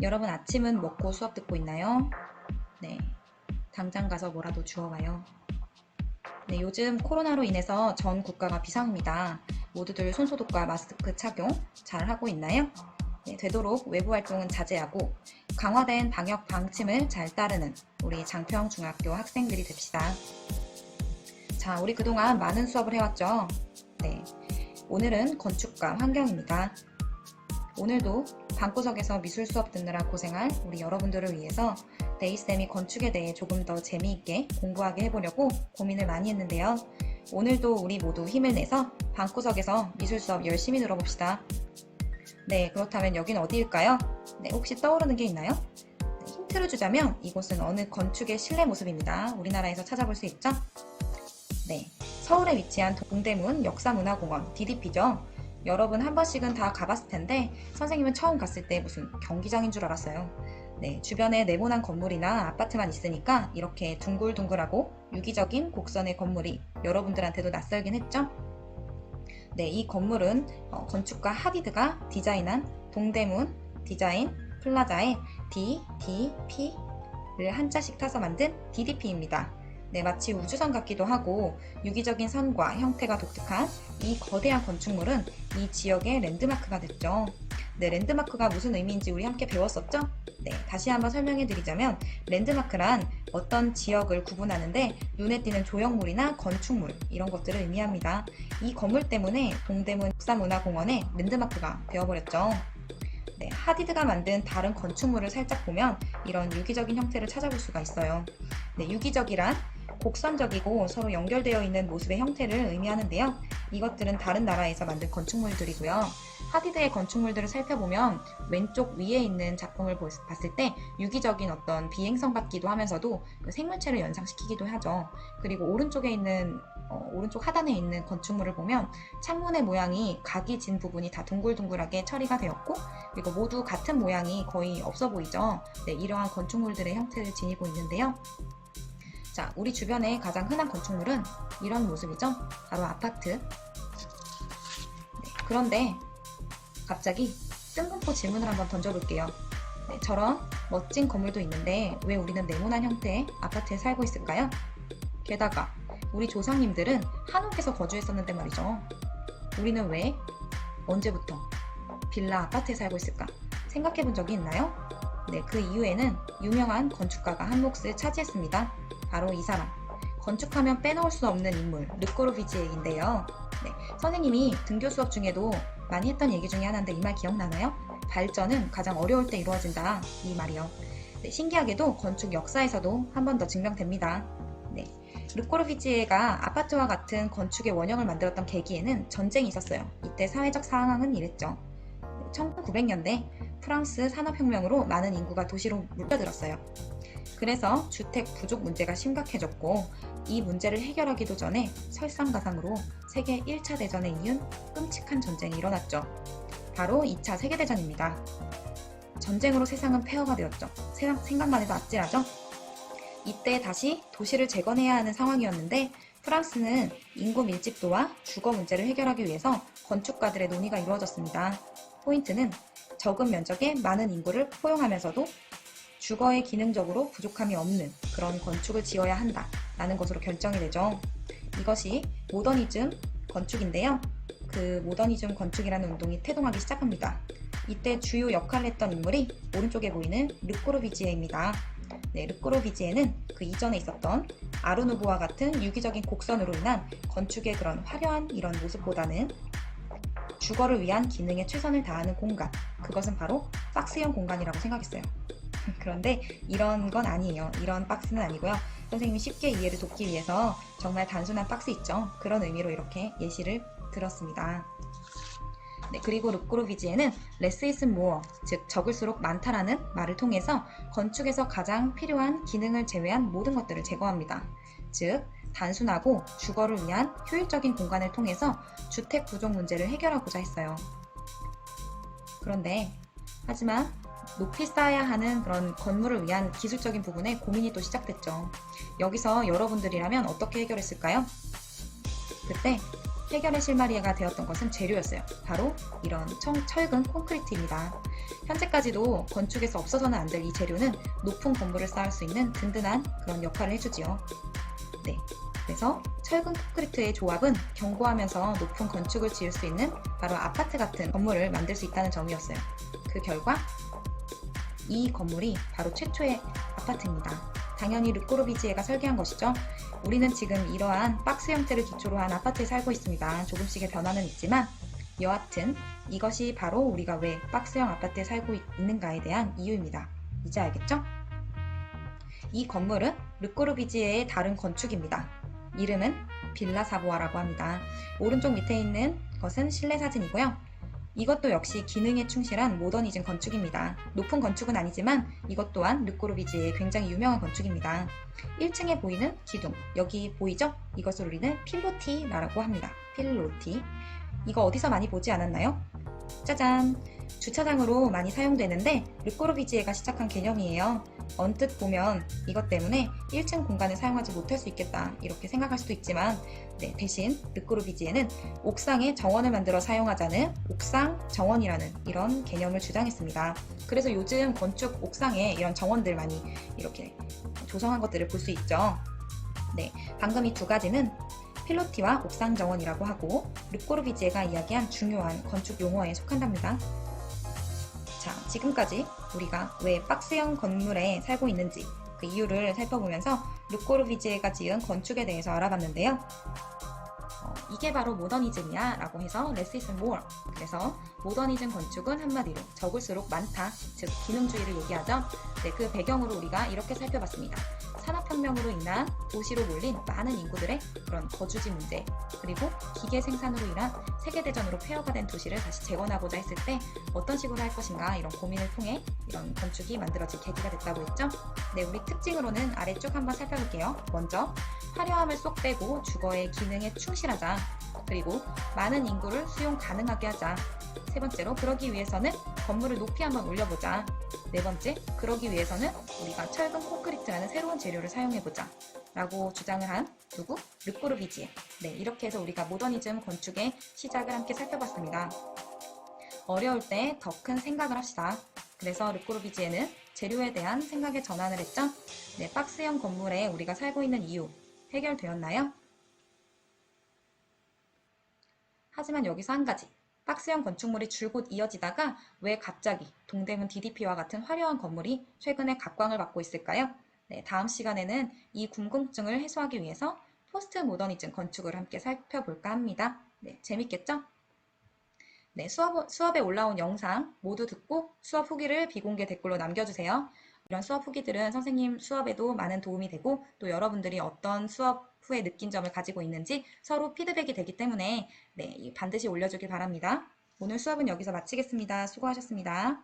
여러분 아침은 먹고 수업 듣고 있나요? 네, 당장 가서 뭐라도 주워와요. 네, 요즘 코로나로 인해서 전 국가가 비상입니다. 모두들 손소독과 마스크 착용 잘 하고 있나요? 네, 되도록 외부 활동은 자제하고 강화된 방역 방침을 잘 따르는 우리 장평중학교 학생들이 됩시다. 자, 우리 그동안 많은 수업을 해왔죠? 네, 오늘은 건축과 환경입니다. 오늘도 방구석에서 미술 수업 듣느라 고생할 우리 여러분들을 위해서 데이쌤이 건축에 대해 조금 더 재미있게 공부하게 해보려고 고민을 많이 했는데요. 오늘도 우리 모두 힘을 내서 방구석에서 미술 수업 열심히 들어봅시다. 네, 그렇다면 여긴 어디일까요? 네, 혹시 떠오르는 게 있나요? 네, 힌트를 주자면 이곳은 어느 건축의 실내 모습입니다. 우리나라에서 찾아볼 수 있죠? 네, 서울에 위치한 동대문 역사문화공원 DDP죠. 여러분 한 번씩은 다 가봤을 텐데 선생님은 처음 갔을 때 무슨 경기장인 줄 알았어요. 네, 주변에 네모난 건물이나 아파트만 있으니까 이렇게 둥글둥글하고 유기적인 곡선의 건물이 여러분들한테도 낯설긴 했죠? 네, 이 건물은 건축가 하디드가 디자인한 동대문 디자인 플라자의 DDP를 한자씩 타서 만든 DDP입니다. 네, 마치 우주선 같기도 하고 유기적인 선과 형태가 독특한 이 거대한 건축물은 이 지역의 랜드마크가 됐죠. 네, 랜드마크가 무슨 의미인지 우리 함께 배웠었죠? 네, 다시 한번 설명해 드리자면 랜드마크란 어떤 지역을 구분하는데 눈에 띄는 조형물이나 건축물 이런 것들을 의미합니다. 이 건물 때문에 동대문 역사문화공원에 랜드마크가 되어버렸죠. 네, 하디드가 만든 다른 건축물을 살짝 보면 이런 유기적인 형태를 찾아볼 수가 있어요. 네, 유기적이란 곡선적이고 서로 연결되어 있는 모습의 형태를 의미하는데요. 이것들은 다른 나라에서 만든 건축물들이고요. 하디드의 건축물들을 살펴보면 왼쪽 위에 있는 작품을 봤을 때 유기적인 어떤 비행성 같기도 하면서도 생물체를 연상시키기도 하죠. 그리고 오른쪽에 있는 오른쪽 하단에 있는 건축물을 보면 창문의 모양이 각이 진 부분이 다 둥글둥글하게 처리가 되었고 그리고 모두 같은 모양이 거의 없어 보이죠. 네, 이러한 건축물들의 형태를 지니고 있는데요. 자, 우리 주변의 가장 흔한 건축물은 이런 모습이죠. 바로 아파트. 네, 그런데 갑자기 뜬금포 질문을 한번 던져볼게요. 네, 저런 멋진 건물도 있는데 왜 우리는 네모난 형태의 아파트에 살고 있을까요? 게다가 우리 조상님들은 한옥에서 거주했었는데 말이죠. 우리는 왜 언제부터 빌라 아파트에 살고 있을까? 생각해 본 적이 있나요? 네, 그 이유에는 유명한 건축가가 한 몫을 차지했습니다. 바로 이 사람. 건축하면 빼놓을 수 없는 인물, 르꼬르비지에인데요. 네, 선생님이 등교 수업 중에도 많이 했던 얘기 중에 하나인데 이 말 기억나나요? 발전은 가장 어려울 때 이루어진다. 이 말이요. 네, 신기하게도 건축 역사에서도 한 번 더 증명됩니다. 네, 르꼬르비지에가 아파트와 같은 건축의 원형을 만들었던 계기에는 전쟁이 있었어요. 이때 사회적 상황은 이랬죠. 1900년대 프랑스 산업혁명으로 많은 인구가 도시로 몰려들었어요. 그래서 주택 부족 문제가 심각해졌고 이 문제를 해결하기도 전에 설상가상으로 세계 1차 대전에 이은 끔찍한 전쟁이 일어났죠. 바로 2차 세계대전입니다. 전쟁으로 세상은 폐허가 되었죠. 생각만 해도 아찔하죠? 이때 다시 도시를 재건해야 하는 상황이었는데 프랑스는 인구 밀집도와 주거 문제를 해결하기 위해서 건축가들의 논의가 이루어졌습니다. 포인트는 적은 면적에 많은 인구를 포용하면서도 주거에 기능적으로 부족함이 없는 그런 건축을 지어야 한다라는 것으로 결정이 되죠. 이것이 모더니즘 건축인데요. 그 모더니즘 건축이라는 운동이 태동하기 시작합니다. 이때 주요 역할을 했던 인물이 오른쪽에 보이는 르꼬르비지에입니다. 네, 르꼬르비지에는 그 이전에 있었던 아르누보와 같은 유기적인 곡선으로 인한 건축의 그런 화려한 이런 모습보다는 주거를 위한 기능에 최선을 다하는 공간, 그것은 바로 박스형 공간이라고 생각했어요. 그런데 이런 건 아니에요. 이런 박스는 아니고요. 선생님이 쉽게 이해를 돕기 위해서 정말 단순한 박스 있죠. 그런 의미로 이렇게 예시를 들었습니다. 네, 그리고 르꼬르비지에는 less is more, 즉 적을수록 많다라는 말을 통해서 건축에서 가장 필요한 기능을 제외한 모든 것들을 제거합니다. 즉 단순하고 주거를 위한 효율적인 공간을 통해서 주택 부족 문제를 해결하고자 했어요. 그런데 하지만 높이 쌓아야 하는 그런 건물을 위한 기술적인 부분에 고민이 또 시작됐죠. 여기서 여러분들이라면 어떻게 해결했을까요? 그때 해결의 실마리가 되었던 것은 재료였어요. 바로 이런 철근 콘크리트입니다. 현재까지도 건축에서 없어서는 안 될 이 재료는 높은 건물을 쌓을 수 있는 든든한 그런 역할을 해주지요. 네, 그래서 철근 콘크리트의 조합은 견고하면서 높은 건축을 지을 수 있는 바로 아파트 같은 건물을 만들 수 있다는 점이었어요. 그 결과 이 건물이 바로 최초의 아파트입니다. 당연히 르꼬르비지에가 설계한 것이죠. 우리는 지금 이러한 박스 형태를 기초로 한 아파트에 살고 있습니다. 조금씩의 변화는 있지만 여하튼 이것이 바로 우리가 왜 박스형 아파트에 살고 있는가에 대한 이유입니다. 이제 알겠죠? 이 건물은 르꼬르비지에의 다른 건축입니다. 이름은 빌라 사보아라고 합니다. 오른쪽 밑에 있는 것은 실내 사진이고요. 이것도 역시 기능에 충실한 모더니즘 건축입니다. 높은 건축은 아니지만 이것 또한 르꼬르비지에의 굉장히 유명한 건축입니다. 1층에 보이는 기둥, 여기 보이죠? 이것을 우리는 필로티라고 합니다. 필로티. 이거 어디서 많이 보지 않았나요? 짜잔! 주차장으로 많이 사용되는데 르꼬르비지에가 시작한 개념이에요. 언뜻 보면 이것 때문에 1층 공간을 사용하지 못할 수 있겠다 이렇게 생각할 수도 있지만 대신 르꼬르비지에는 옥상에 정원을 만들어 사용하자는 옥상 정원이라는 이런 개념을 주장했습니다. 그래서 요즘 건축 옥상에 이런 정원들 많이 이렇게 조성한 것들을 볼 수 있죠. 네, 방금 이 두 가지는 필로티와 옥상 정원이라고 하고 르꼬르비지에가 이야기한 중요한 건축 용어에 속한답니다. 자, 지금까지 우리가 왜 박스형 건물에 살고 있는지 그 이유를 살펴보면서 르꼬르비지에가 지은 건축에 대해서 알아봤는데요. 이게 바로 모더니즘이야 라고 해서 less is more. 그래서 모더니즘 건축은 한마디로 적을수록 많다, 즉 기능주의를 얘기하죠. 네, 그 배경으로 우리가 이렇게 살펴봤습니다. 산업혁명으로 인한 도시로 몰린 많은 인구들의 그런 거주지 문제, 그리고 기계 생산으로 인한 세계대전으로 폐허가 된 도시를 다시 재건하고자 했을 때 어떤 식으로 할 것인가 이런 고민을 통해 이런 건축이 만들어질 계기가 됐다고 했죠. 네, 우리 특징으로는 아래 쭉 한번 살펴볼게요. 먼저 화려함을 쏙 빼고 주거의 기능에 충실하자. 그리고 많은 인구를 수용 가능하게 하자. 세 번째로 그러기 위해서는 건물을 높이 한번 올려보자. 네 번째, 그러기 위해서는 우리가 철근 콘크리트라는 새로운 재료를 사용해보자 라고 주장을 한 누구? 르꼬르비지에. 네, 이렇게 해서 우리가 모더니즘 건축의 시작을 함께 살펴봤습니다. 어려울 때 더 큰 생각을 합시다. 그래서 르꼬르비지에는 재료에 대한 생각의 전환을 했죠. 네, 박스형 건물에 우리가 살고 있는 이유 해결되었나요? 하지만 여기서 한 가지, 박스형 건축물이 줄곧 이어지다가 왜 갑자기 동대문 DDP와 같은 화려한 건물이 최근에 각광을 받고 있을까요? 네, 다음 시간에는 이 궁금증을 해소하기 위해서 포스트 모더니즘 건축을 함께 살펴볼까 합니다. 네, 재밌겠죠? 네, 수업에 올라온 영상 모두 듣고 수업 후기를 비공개 댓글로 남겨주세요. 이런 수업 후기들은 선생님 수업에도 많은 도움이 되고 또 여러분들이 어떤 수업 후에 느낀 점을 가지고 있는지 서로 피드백이 되기 때문에 네, 반드시 올려주길 바랍니다. 오늘 수업은 여기서 마치겠습니다. 수고하셨습니다.